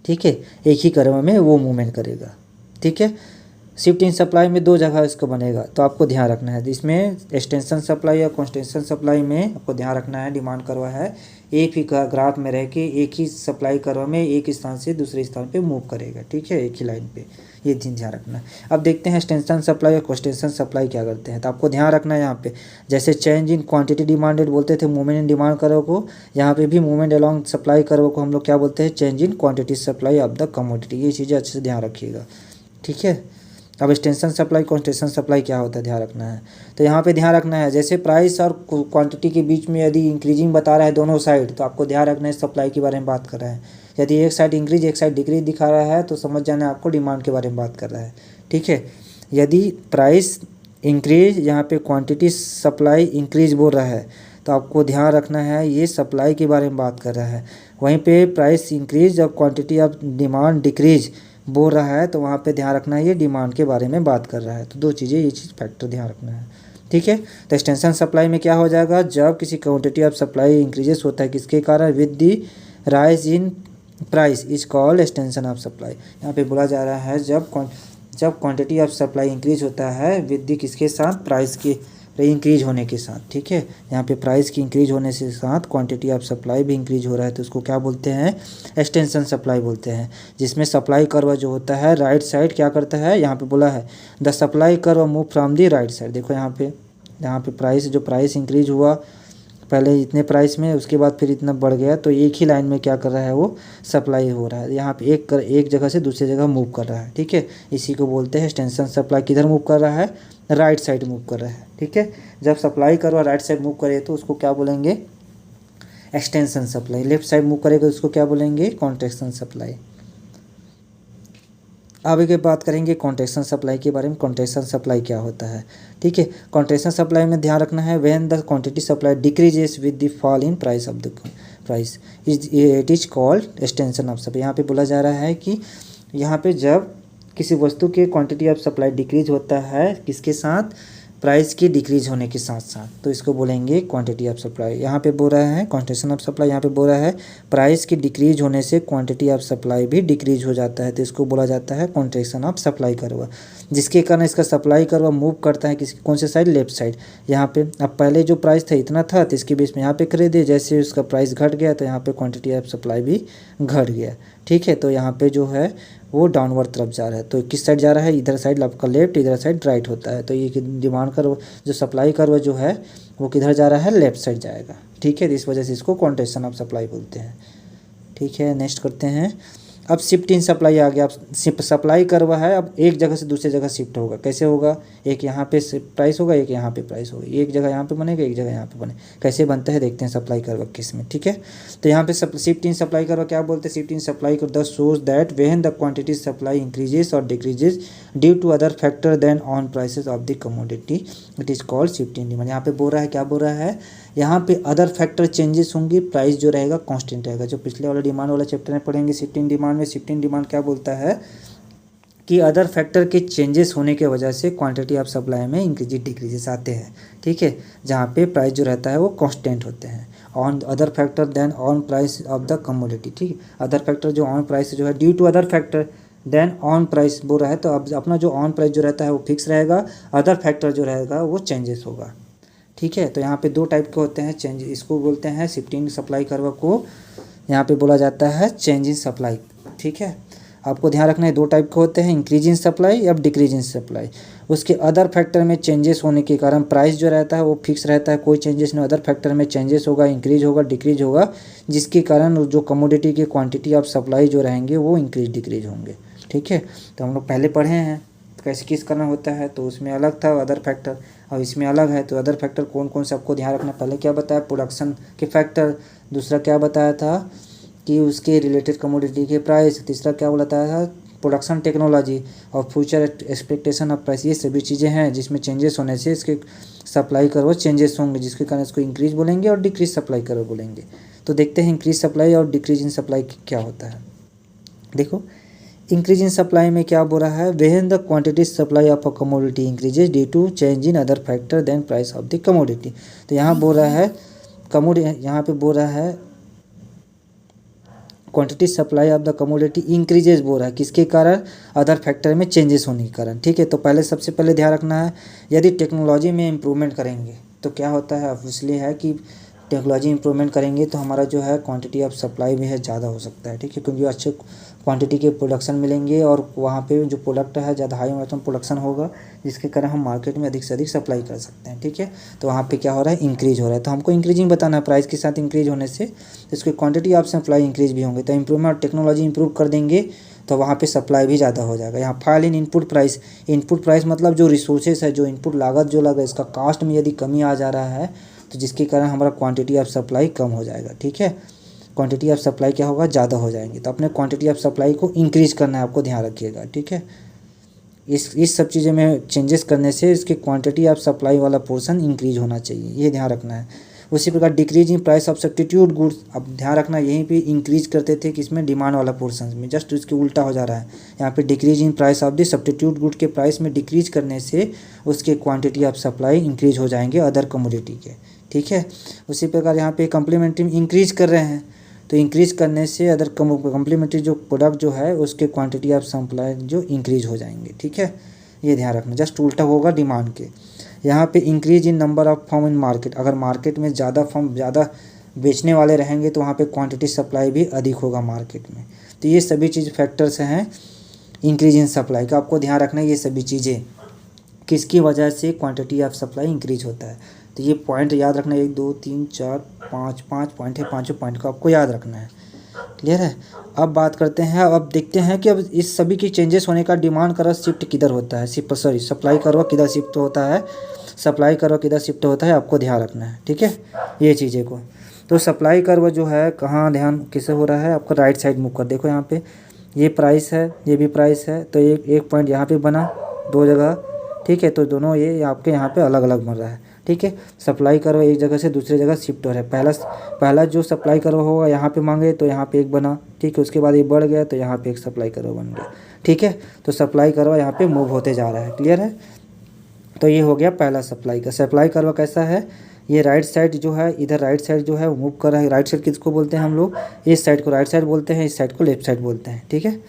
A: ठीक है, एक ही कर्व में वो मूवमेंट करेगा। ठीक है, शिफ्ट इन सप्लाई में दो जगह इसको बनेगा, तो आपको ध्यान रखना है। इसमें एक्सटेंशन सप्लाई या कॉन्स्टेंशन सप्लाई में आपको ध्यान रखना है, डिमांड कर्व है एक ही ग्राफ में रह के एक ही सप्लाई कर्व में एक स्थान से दूसरे स्थान पे मूव करेगा। ठीक है, एक ही लाइन पे, ये ध्यान रखना है। अब देखते हैं एक्सटेंशन सप्लाई और कॉन्स्टेंशन सप्लाई क्या करते हैं। तो आपको ध्यान रखना है यहाँ पे, जैसे चेंज इन क्वांटिटी डिमांडेड बोलते थे मूवमेंट इन डिमांड कर्व को, यहाँ पे भी मूवमेंट अलॉन्ग सप्लाई कर्व को हम लोग क्या बोलते हैं, change in quantity supply of the commodity. ये चीज़ें अच्छे से ध्यान रखिएगा। ठीक है, अब एक्सटेंशन सप्लाई कॉन्स्टेंशन सप्लाई क्या होता है, ध्यान रखना है। तो यहाँ पे ध्यान रखना है, जैसे प्राइस और क्वांटिटी के बीच में यदि इंक्रीजिंग बता रहा है दोनों साइड, तो आपको ध्यान रखना है सप्लाई के बारे में बात कर रहा है। यदि एक साइड इंक्रीज एक साइड डिक्रीज दिखा रहा है तो समझ जाना आपको डिमांड के बारे में बात कर रहा है। ठीक है, यदि प्राइस इंक्रीज यहाँ पे क्वांटिटी सप्लाई इंक्रीज बोल रहा है तो आपको ध्यान रखना है ये सप्लाई के बारे में बात कर रहा है। वहीं पे प्राइस इंक्रीज और क्वांटिटी ऑफ डिमांड डिक्रीज बोल रहा है तो वहाँ पे ध्यान रखना है ये डिमांड के बारे में बात कर रहा है। तो दो चीज़ें, ये चीज़ फैक्टर ध्यान रखना है। ठीक है, तो एक्सटेंशन सप्लाई में क्या हो जाएगा, जब किसी क्वांटिटी ऑफ सप्लाई इंक्रीजेस होता है किसके कारण, with the rise in price is called extension of supply. यहाँ पे बोला जा रहा है जब क्वांटिटी ऑफ सप्लाई इंक्रीज होता है विद दी किसके साथ, प्राइस के इंक्रीज होने के साथ। ठीक है, यहाँ पे प्राइस की इंक्रीज होने से साथ क्वांटिटी ऑफ सप्लाई भी इंक्रीज हो रहा है, तो उसको क्या बोलते हैं, एक्सटेंशन सप्लाई बोलते हैं। जिसमें सप्लाई कर्व जो होता है राइट साइड क्या करता है, यहाँ पे बोला है the supply curve move from the right side. देखो यहाँ पे प्राइस इंक्रीज हुआ पहले इतने प्राइस में, उसके बाद फिर इतना बढ़ गया, तो एक ही लाइन में क्या कर रहा है, वो सप्लाई हो रहा है। यहाँ पे एक जगह से दूसरी जगह मूव कर रहा है। ठीक है, इसी को बोलते हैं एक्सटेंशन सप्लाई। किधर मूव कर रहा है, राइट साइड मूव कर रहा है। ठीक है, जब supply curve right side move करे तो उसको क्या बोलेंगे, extension supply. Left side move करेगा तो उसको क्या बोलेंगे, कॉन्ट्रैक्शन सप्लाई। अब आगे बात करेंगे कॉन्ट्रैक्शन सप्लाई के बारे में। कॉन्ट्रैक्शन सप्लाई क्या होता है। ठीक है, कॉन्ट्रैक्शन सप्लाई में ध्यान रखना है, when the quantity supply decreases with the fall in price of the price it is called extension of supply. यहाँ पे बोला जा रहा है कि यहाँ पे जब किसी वस्तु के क्वांटिटी ऑफ सप्लाई डिक्रीज होता है किसके साथ, प्राइस की डिक्रीज होने के साथ साथ, तो इसको बोलेंगे क्वांटिटी ऑफ सप्लाई। यहाँ पे बोल रहा है कॉन्ट्रैक्शन ऑफ सप्लाई, यहाँ पे बोल रहा है प्राइस की डिक्रीज होने से क्वांटिटी ऑफ सप्लाई भी डिक्रीज हो जाता है, तो इसको बोला जाता है कॉन्ट्रैक्शन ऑफ सप्लाई कर्व। जिसके कारण इसका सप्लाई कर्व मूव करता है किसी कौन से साइड, लेफ्ट साइड। यहाँ पे अब पहले जो प्राइस था इतना था तो इसके बीच में यहाँ पे खरीदे, जैसे उसका प्राइस घट गया तो यहाँ पे क्वांटिटी ऑफ सप्लाई भी घट गया। ठीक है, तो यहाँ पे जो है वो डाउनवर्ड तरफ जा रहा है, तो किस साइड जा रहा है, इधर साइड आपका लेफ्ट, इधर साइड राइट होता है। तो ये डिमांड कर्व जो सप्लाई कर्व जो है वो किधर जा रहा है, लेफ्ट साइड जाएगा। ठीक है, इस वजह से इसको कॉन्ट्रैक्शन ऑफ सप्लाई बोलते हैं। ठीक है, नेक्स्ट करते हैं। अब शिफ्ट इन सप्लाई आ गया, अब सप्लाई करवा है, अब एक जगह से दूसरी जगह शिफ्ट होगा। कैसे होगा, एक यहाँ पे प्राइस होगा, एक यहाँ पे प्राइस होगा, एक जगह यहाँ पे बनेगा, एक जगह यहाँ पे बने। कैसे बनता है देखते हैं सप्लाई करवा केस में, ठीक है। तो यहाँ पे शिफ्ट इन सप्लाई करवा क्या बोलते हैं, shift in supply curve the shows that when the quantity supply increases or decreases due to other factor then on prices of the commodity, it is called shift in demand. यहाँ पे बोल रहा है, क्या बोल रहा है, यहाँ पे अदर फैक्टर चेंजेस होंगे, प्राइस जो रहेगा कांस्टेंट रहेगा। जो पिछले वाला डिमांड वाला चैप्टर में पढ़ेंगे शिफ्ट इन डिमांड में, शिफ्ट इन डिमांड क्या बोलता है कि अदर फैक्टर के चेंजेस होने के वजह से क्वांटिटी ऑफ सप्लाई में इंक्रीज डिक्रीजेस आते हैं, ठीक है। जहाँ पे प्राइस जो रहता है वो कांस्टेंट होते हैं। On other factor then on price of the commodity, ठीक है। अदर फैक्टर जो ऑन प्राइस जो है due to other factor then on price बोल रहा है, तो अब अपना जो ऑन प्राइस जो रहता है वो फिक्स रहेगा, अदर फैक्टर जो रहेगा वो चेंजेस होगा, ठीक है। तो यहाँ पे दो टाइप के होते हैं चेंज, इसको बोलते हैं शिफ्ट इन सप्लाई कर्व को यहाँ पे बोला जाता है चेंज इन सप्लाई, ठीक है। आपको ध्यान रखना है दो टाइप के होते हैं, इंक्रीज इन सप्लाई या डिक्रीज इन सप्लाई। उसके अदर फैक्टर में चेंजेस होने के कारण प्राइस जो रहता है वो फिक्स रहता है, कोई चेंजेस नहीं। अदर फैक्टर में चेंजेस होगा, इंक्रीज होगा, डिक्रीज होगा, जिसके कारण जो कमोडिटी की क्वांटिटी ऑफ सप्लाई जो रहेंगे वो इंक्रीज डिक्रीज होंगे, ठीक है। तो हम लोग पहले पढ़े हैं कैसे किस करना होता है, तो उसमें अलग था अदर फैक्टर, और इसमें अलग है। तो अदर फैक्टर कौन कौन से आपको ध्यान रखना, पहले क्या बताया, प्रोडक्शन के फैक्टर, दूसरा क्या बताया था कि उसके रिलेटेड कमोडिटी के प्राइस, तीसरा क्या बताया था प्रोडक्शन टेक्नोलॉजी और फ्यूचर एक्सपेक्टेशन ऑफ प्राइस। ये सभी चीज़ें हैं जिसमें चेंजेस होने से इसके सप्लाई कर्व चेंजेस होंगे, जिसके कारण इसको इंक्रीज बोलेंगे और डिक्रीज सप्लाई कर्व बोलेंगे। तो देखते हैं इंक्रीज सप्लाई और डिक्रीज इन सप्लाई क्या होता है। देखो इंक्रीज इन सप्लाई में क्या बोल रहा है, when the quantity supply of a commodity increases due to change in other factor then price of the commodity. तो यहाँ बोल रहा है यहाँ पे बोल रहा है quantity supply of the commodity increases बोल रहा है, किसके कारण, अदर फैक्टर में चेंजेस होने के कारण, ठीक है। तो पहले सबसे पहले ध्यान रखना है, यदि टेक्नोलॉजी में इम्प्रूवमेंट करेंगे तो क्या होता है, ऑब्वियसली है कि टेक्नोलॉजी इंप्रूवमेंट करेंगे तो हमारा जो है क्वांटिटी ऑफ सप्लाई भी है ज़्यादा हो सकता है, ठीक है। क्योंकि अच्छे क्वांटिटी के प्रोडक्शन मिलेंगे और वहाँ पे जो प्रोडक्ट है ज़्यादा हाई मात्रा में प्रोडक्शन होगा, जिसके कारण हम मार्केट में अधिक से अधिक सप्लाई कर सकते हैं, ठीक है। तो वहाँ पे क्या हो रहा है, इंक्रीज हो रहा है। तो हमको इंक्रीजिंग बताना है, प्राइस के साथ इंक्रीज होने से इसकी क्वांटिटी ऑफ सप्लाई इंक्रीज भी होंगे। तो इम्प्रूवमेंट टेक्नोलॉजी इंप्रूव कर देंगे तो वहाँ पे सप्लाई भी ज़्यादा हो जाएगा। यहाँ fall in input price, input price मतलब जो रिसोर्सेज है, जो इनपुट लागत जो लगा, इसका कास्ट में यदि कमी आ जा रहा है तो जिसके कारण हमारा क्वांटिटी ऑफ सप्लाई कम हो जाएगा, ठीक है। क्वांटिटी ऑफ सप्लाई क्या होगा, ज़्यादा हो जाएंगे। तो अपने क्वांटिटी ऑफ सप्लाई को इंक्रीज करना है, आपको ध्यान रखिएगा, ठीक है। इस सब चीज़ों में चेंजेस करने से इसके क्वांटिटी ऑफ सप्लाई वाला पोर्शन इंक्रीज होना चाहिए, ये ध्यान रखना है। उसी प्रकार decrease in price of substitute goods, अब ध्यान रखना यहीं पे इंक्रीज करते थे किसमें, डिमांड वाला पोर्शन में, जस्ट उसके उल्टा हो जा रहा है। यहाँ पे decrease in price of the substitute good के प्राइस में डिक्रीज करने से उसके क्वांटिटी ऑफ सप्लाई इंक्रीज हो जाएंगे अदर कमोडिटी के, ठीक है। उसी प्रकार यहाँ पे कम्प्लीमेंट्री इंक्रीज कर रहे हैं, तो इंक्रीज करने से अदर कम्प्लीमेंट्री जो प्रोडक्ट जो है उसके क्वांटिटी ऑफ सप्लाई जो इंक्रीज हो जाएंगे, ठीक है। ये ध्यान रखना, जस्ट उल्टा होगा डिमांड के। यहाँ पे increase in number of firm in market, अगर मार्केट में ज़्यादा फर्म ज़्यादा बेचने वाले रहेंगे तो वहाँ पे क्वांटिटी सप्लाई भी अधिक होगा मार्केट में। तो ये सभी चीज़ फैक्टर्स हैं इंक्रीज इन सप्लाई का, आपको ध्यान रखना है। ये सभी चीज़ें किसकी वजह से क्वांटिटी ऑफ सप्लाई इंक्रीज होता है, तो ये पॉइंट याद रखना, 1 2 3 4 5 5 पॉइंट है, पाँचों पॉइंट को आपको याद रखना है, क्लियर है। अब बात करते हैं, अब देखते हैं कि अब इस सभी की चेंजेस होने का डिमांड कर्व शिफ्ट किधर होता है, सप्लाई कर्व किधर शिफ्ट होता है, सप्लाई कर्व किधर शिफ्ट होता है, आपको ध्यान रखना है, ठीक है, ये चीज़ें को। तो सप्लाई कर्व जो है कहाँ ध्यान किसे हो रहा है, आपको राइट साइड मूव कर, देखो यहाँ पे ये प्राइस है, ये भी प्राइस है, तो एक पॉइंट यहाँ पे बना दो जगह, ठीक है। तो दोनों ये आपके यहाँ पे अलग अलग बन रहा है, ठीक है। सप्लाई कर्व एक जगह से दूसरी जगह शिफ्ट हो रहा है। पहला जो सप्लाई कर्व होगा यहाँ पे मांगे तो यहाँ पे एक बना, ठीक है। उसके बाद ये बढ़ गया तो यहाँ पे एक सप्लाई कर्व बन गया, ठीक है। तो सप्लाई कर्व यहाँ पे मूव होते जा रहा है, क्लियर है। तो ये हो गया पहला सप्लाई का। सप्लाई कर्व कैसा है, ये राइट साइड जो है, इधर राइट साइड जो है वो मूव कर रहा है। राइट साइड किसको बोलते हैं हम लोग, इस साइड को राइट साइड बोलते हैं, इस साइड को लेफ्ट साइड बोलते हैं, ठीक है।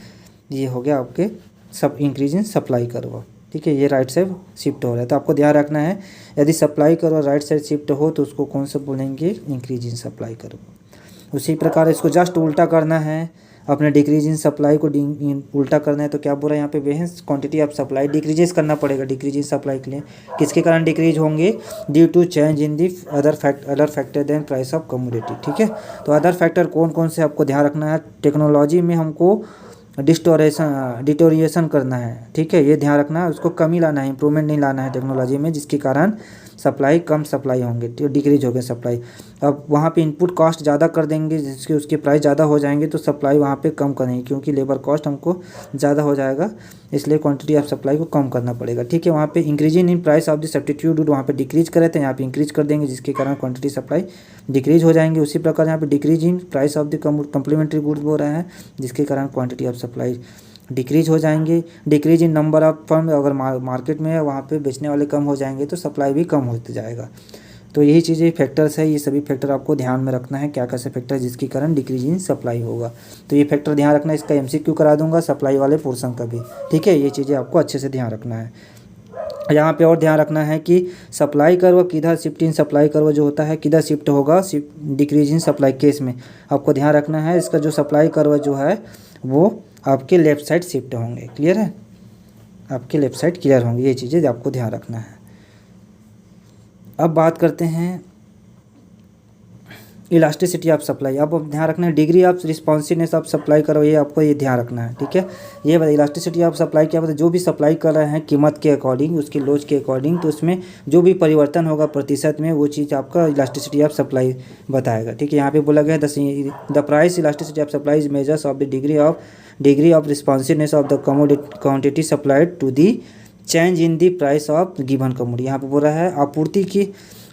A: ये हो गया आपके सब इंक्रीज इन सप्लाई कर्व, ठीक है। ये राइट साइड शिफ्ट हो रहा है, तो आपको ध्यान रखना है यदि supply curve right side shift हो तो उसको कौन सा बोलेंगे, इंक्रीज इन सप्लाई कर्व। उसी प्रकार इसको जस्ट उल्टा करना है, अपने डिक्रीज इन सप्लाई को उल्टा करना है तो क्या बोल रहा है यहाँ पे वेहेंस क्वांटिटी ऑफ सप्लाई डिक्रीजेस करना पड़ेगा। डिक्रीज इन सप्लाई के लिए किसके कारण डिक्रीज होंगे? Due to change in the other factor then price of commodity. ठीक है, तो अदर फैक्टर कौन कौन से आपको ध्यान रखना है? टेक्नोलॉजी में हमको डिटोरिएशन करना है। ठीक है, ये ध्यान रखना है, उसको कमी लाना है, इंप्रूवमेंट नहीं लाना है टेक्नोलॉजी में, जिसके कारण सप्लाई कम सप्लाई होंगे, तो डिक्रीज हो गए सप्लाई। अब वहाँ पे इनपुट कॉस्ट ज़्यादा कर देंगे जिसके उसके प्राइस ज़्यादा हो जाएंगे तो सप्लाई वहाँ पे कम करेंगे, क्योंकि लेबर कॉस्ट हमको ज़्यादा हो जाएगा, इसलिए क्वांटिटी ऑफ सप्लाई को कम करना पड़ेगा। ठीक है, वहाँ पे increasing in price of the substitute वहाँ पे डिक्रीज करे थे, यहाँ पे इंक्रीज कर देंगे, जिसके कारण क्वांटिटी सप्लाई डिक्रीज हो जाएंगे। उसी प्रकार यहाँ पे decrease in price of the complementary goods बोल रहे हैं, जिसके कारण क्वांटिटी ऑफ सप्लाई डिक्रीज हो जाएंगे। Decrease in number of firm, अगर मार्केट में है वहाँ पे बेचने वाले कम हो जाएंगे तो सप्लाई भी कम होते जाएगा। तो यही चीज़ें फैक्टर्स है, ये सभी फैक्टर आपको ध्यान में रखना है, क्या कैसे फैक्टर जिसके कारण डिक्रीज इन सप्लाई होगा। तो ये फैक्टर ध्यान रखना है, इसका MCQ करा दूंगा सप्लाई वाले पोर्शन का भी। ठीक है, ये चीज़ें आपको अच्छे से ध्यान रखना है। यहाँ पे और ध्यान रखना है कि सप्लाई कर्व किधर शिफ्ट इन सप्लाई कर्व जो होता है किधर शिफ्ट होगा डिक्रीज इन सप्लाई केस में, आपको ध्यान रखना है। इसका जो सप्लाई कर्व जो है वो आपके लेफ़्ट साइड शिफ्ट होंगे। क्लियर है, आपके लेफ़्ट साइड क्लियर होंगे, ये चीज़ें आपको ध्यान रखना है। अब बात करते हैं इलास्टिसिटी ऑफ सप्लाई। अब ध्यान रखना है degree of responsiveness of supply करो, ये आपको ये ध्यान रखना है। ठीक है, ये बताइए इलास्टिसिटी ऑफ सप्लाई क्या बताए? जो भी सप्लाई कर रहे हैं कीमत के अकॉर्डिंग, उसकी लोच के अकॉर्डिंग, तो उसमें जो भी परिवर्तन होगा प्रतिशत में, वो चीज़ आपका इलास्टिसिटी ऑफ सप्लाई बताएगा। ठीक है, यहाँ पे बोला गया the price elasticity of supply is measures of the degree of responsiveness of the quantity supplied to the change in the price of given commodity. यहाँ पे बोल रहा है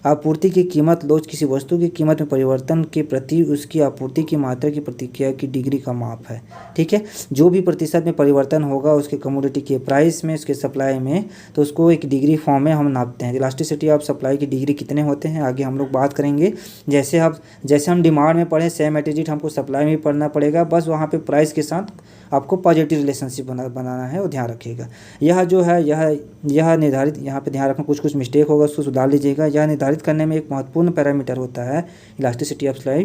A: आपूर्ति की कीमत लोच किसी वस्तु की कीमत में परिवर्तन के प्रति उसकी आपूर्ति की मात्रा की प्रतिक्रिया की डिग्री का माप है। ठीक है, जो भी प्रतिशत में परिवर्तन होगा उसके कमोडिटी के प्राइस में, उसके सप्लाई में, तो उसको एक डिग्री फॉर्म में हम नापते हैं। इलास्टिसिटी ऑफ सप्लाई की डिग्री कितने होते हैं आगे हम लोग बात करेंगे। जैसे हम डिमांड में पढ़े सेम एटीजिट हमको सप्लाई में पढ़ना पड़ेगा, बस वहाँ पर प्राइस के साथ आपको पॉजिटिव रिलेशनशिप बनाना है, वो ध्यान रखिएगा। यह जो है यह निर्धारित, यहाँ पे ध्यान रखना कुछ मिस्टेक होगा उसको सुधार लीजिएगा। यह निर्धारित करने में एक महत्वपूर्ण पैरामीटर होता है इलास्टिसिटी ऑफ सप्लाई,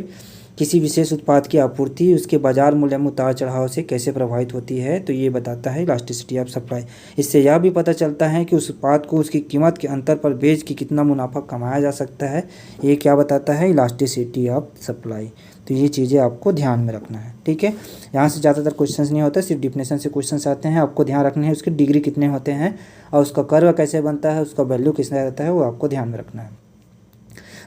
A: किसी विशेष उत्पाद की आपूर्ति उसके बाजार मूल्य में उतार चढ़ाव से कैसे प्रभावित होती है, तो ये बताता है इलास्टिसिटी ऑफ सप्लाई। इससे यह भी पता चलता है कि उस उत्पाद को उसकी कीमत के अंतर पर बेच के कितना मुनाफा कमाया जा सकता है, ये क्या बताता है इलास्टिसिटी ऑफ सप्लाई। तो ये चीज़ें आपको ध्यान में रखना है। ठीक है, यहाँ से ज़्यादातर क्वेश्चंस नहीं होता, सिर्फ डिफिनेशन से क्वेश्चंस आते हैं, आपको ध्यान रखना है उसके डिग्री कितने होते हैं और उसका कर्व कैसे बनता है, उसका वैल्यू कितना रहता है, वो आपको ध्यान में रखना है।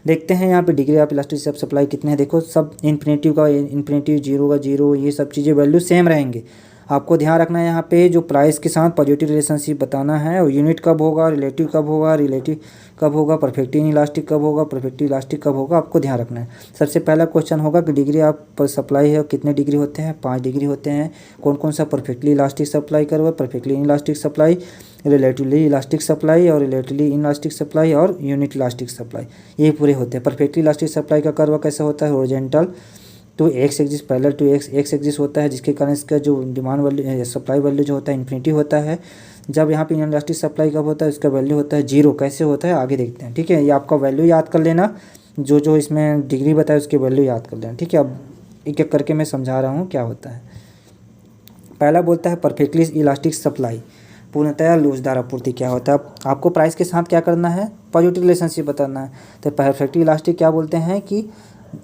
A: देखते हैं यहाँ पे degree of elasticity of supply कितने हैं। देखो सब इन्फिनिटिव का इन्फिनिटिव, जीरो का जीरो, ये सब चीज़ें वैल्यू सेम रहेंगे। आपको ध्यान रखना है यहाँ पे जो प्राइस के साथ पॉजिटिव रिलेशनशिप बताना है, और यूनिट कब होगा, रिलेटिव कब होगा, परफेक्टली इलास्टिक कब होगा, परफेक्टली इलास्टिक कब होगा, आपको ध्यान रखना है। सबसे पहला क्वेश्चन होगा कि डिग्री ऑफ सप्लाई है, कितने डिग्री होते हैं? 5 डिग्री होते हैं। कौन कौन सा? Perfectly elastic supply curve, perfectly elastic supply, relatively elastic supply और रिलेटिवली इलास्टिक सप्लाई और यूनिट इलास्टिक सप्लाई, ये पूरे होते हैं। परफेक्टली इलास्टिक सप्लाई का कर्व कैसा होता है? Horizontal to x axis parallel to x axis होता है, जिसके कारण इसका जो डिमांड वैल्यू सप्लाई वैल्यू जो होता है इन्फिनिटी होता है। जब यहाँ पे इलास्टिक सप्लाई कब होता है? इसका वैल्यू होता है 0। कैसे होता है आगे देखते हैं। ठीक है, ये आपका वैल्यू याद कर लेना, जो इसमें डिग्री बताया उसके वैल्यू याद कर लेना। ठीक है, अब एक एक करके मैं समझा रहा हूँ क्या होता है। पहला बोलता है परफेक्टली इलास्टिक सप्लाई, पूर्णतया लोचदार आपूर्ति क्या होता है। आपको प्राइस के साथ क्या करना है? पॉजिटिव रिलेशनशिप बताना है। तो परफेक्टली इलास्टिक क्या बोलते हैं कि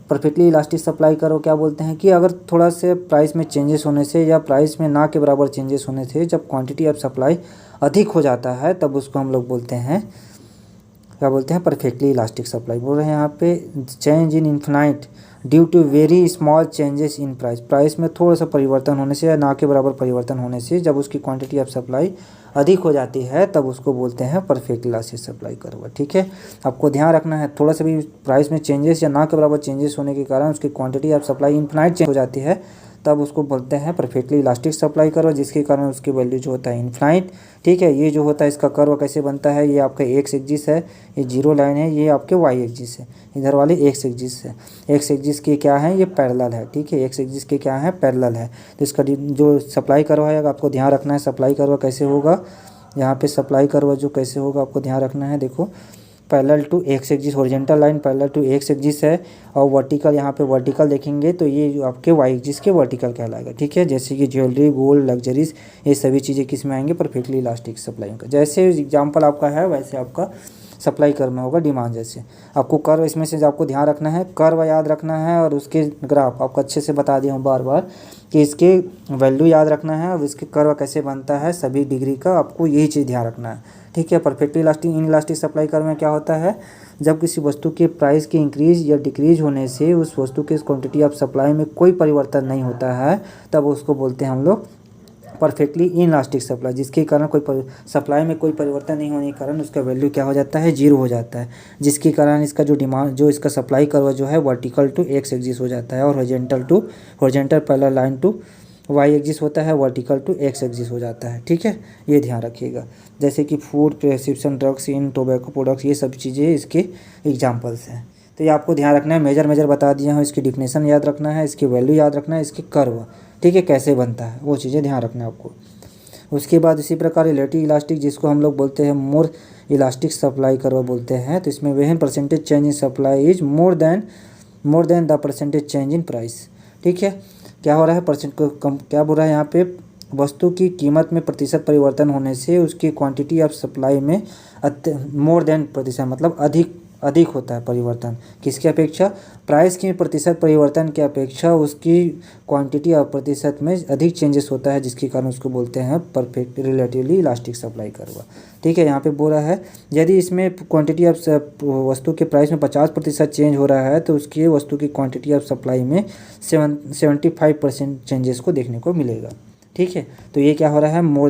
A: परफेक्टली इलास्टिक सप्लाई करो क्या बोलते हैं कि अगर थोड़ा से प्राइस में चेंजेस होने से या प्राइस में ना के बराबर चेंजेस होने से जब क्वांटिटी ऑफ सप्लाई अधिक हो जाता है तब उसको हम लोग बोलते हैं, क्या बोलते हैं? Perfectly elastic supply. बोल रहे हैं यहाँ पे change in infinite due to very small changes in price में थोड़ा सा परिवर्तन होने से या ना के बराबर परिवर्तन होने से जब उसकी क्वांटिटी ऑफ सप्लाई अधिक हो जाती है तब उसको बोलते हैं परफेक्ट इलास्टिक सप्लाई कर्व। ठीक है, आपको ध्यान रखना है थोड़ा सा भी प्राइस में चेंजेस या ना के बराबर चेंजेस होने के कारण उसकी quantity of supply infinite change हो जाती है तब उसको बोलते हैं परफेक्टली इलास्टिक सप्लाई कर्व, जिसके कारण उसकी वैल्यू जो होता है इन्फिनाइट। ठीक है, ये जो होता है इसका कर्व कैसे बनता है? ये आपका एक्स एक्सिस है, ये 0 लाइन है, ये आपके वाई एक्सिस है, इधर वाले एक्स एक्सिस है। एक्स एक्सिस के क्या है? ये पैरेलल है। ठीक है, एक्स एक्सिस के क्या है? पैरेलल है। तो इसका जो सप्लाई कर्व है आपको ध्यान रखना है। सप्लाई कर्व कैसे होगा? यहाँ पे सप्लाई कर्व जो कैसे होगा आपको ध्यान रखना है। देखो parallel to x axis, horizontal line parallel to x axis है, और वर्टिकल यहाँ पे वर्टिकल देखेंगे तो ये आपके वाई एक्सिस के वर्टिकल कहलाएगा। ठीक है, जैसे कि ज्वेलरी, गोल्ड, लग्जरीज, ये सभी चीज़ें किस में आएंगे, परफेक्टली इलास्टिक सप्लाई का। जैसे एग्जाम्पल आपका है वैसे आपका सप्लाई कर्व में होगा डिमांड। जैसे आपको कर्व इसमें से आपको ध्यान रखना है, कर्व याद रखना है, और उसके ग्राफ आपको अच्छे से बता दिया हूँ बार बार कि इसके वैल्यू याद रखना है और इसके कर्व कैसे बनता है, सभी डिग्री का आपको यही चीज़ ध्यान रखना है। ठीक है, perfectly elastic in elastic supply curve में क्या होता है, जब किसी वस्तु के प्राइस के इंक्रीज या डिक्रीज होने से उस वस्तु के क्वांटिटी ऑफ सप्लाई में कोई परिवर्तन नहीं होता है, तब उसको बोलते हैं हम लोग परफेक्टली इनइलास्टिक सप्लाई, जिसके कारण कोई सप्लाई में कोई परिवर्तन नहीं होने के कारण उसका वैल्यू क्या हो जाता है, जीरो हो जाता है, जिसके कारण इसका जो डिमांड जो इसका सप्लाई कर्व जो है वर्टिकल टू एक्स एक्सिस हो जाता है, और horizontal parallel line to y axis होता है, वर्टिकल टू एक्स एक्सिस हो जाता है। ठीक है, ये ध्यान रखिएगा। जैसे कि food, prescription drugs, in tobacco products, ये सब चीज़ें इसके एग्जाम्पल्स हैं। तो ये आपको ध्यान रखना है, मेजर बता दिया हूँ, इसकी डिफिनेशन याद रखना है, इसकी वैल्यू याद रखना है, इसके कर्व, ठीक है, कैसे बनता है वो चीज़ें ध्यान रखना है आपको। उसके बाद इसी प्रकार रिलेटिव इलास्टिक, जिसको हम लोग बोलते हैं मोर इलास्टिक सप्लाई कर्व बोलते हैं, तो इसमें when percentage change in supply is more than the percentage change in price. ठीक है, क्या हो रहा है, परसेंट को कम, क्या बोल रहा है यहाँ पे, वस्तु की कीमत में प्रतिशत परिवर्तन होने से उसकी क्वांटिटी ऑफ सप्लाई में मोर देन प्रतिशत मतलब अधिक होता है परिवर्तन, किसकी अपेक्षा, प्राइस की प्रतिशत परिवर्तन की अपेक्षा उसकी क्वांटिटी और प्रतिशत में अधिक चेंजेस होता है, जिसके कारण उसको बोलते हैं perfect relatively elastic supply curve. ठीक है, यहाँ पे बोल रहा है यदि इसमें क्वांटिटी ऑफ वस्तु के प्राइस में 50% चेंज हो रहा है तो उसकी वस्तु की क्वांटिटी ऑफ सप्लाई में 75% चेंजेस को देखने को मिलेगा। ठीक है, तो ये क्या हो रहा है, मोर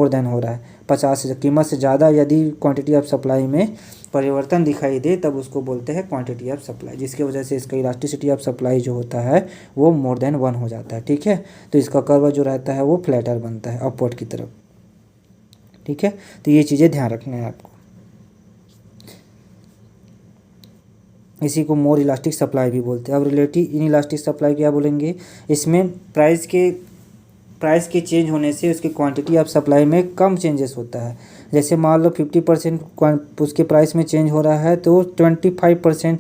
A: देन हो रहा है, 50 से कीमत से ज़्यादा यदि क्वांटिटी ऑफ सप्लाई में परिवर्तन दिखाई दे तब उसको बोलते हैं क्वांटिटी ऑफ सप्लाई, जिसकी वजह से इसका इलास्टिसिटी ऑफ सप्लाई जो होता है वो मोर देन 1 हो जाता है। ठीक है, तो इसका कर्व जो रहता है वो फ्लैटर बनता है अपवर्ड की तरफ। ठीक है, तो ये चीज़ें ध्यान रखना है आपको। इसी को मोर इलास्टिक सप्लाई भी बोलते हैं। अब रिलेटिव इन इलास्टिक सप्लाई क्या बोलेंगे, इसमें प्राइस के चेंज होने से उसकी क्वांटिटी ऑफ सप्लाई में कम चेंजेस होता है। जैसे मान लो 50% उसके प्राइस में चेंज हो रहा है तो 25%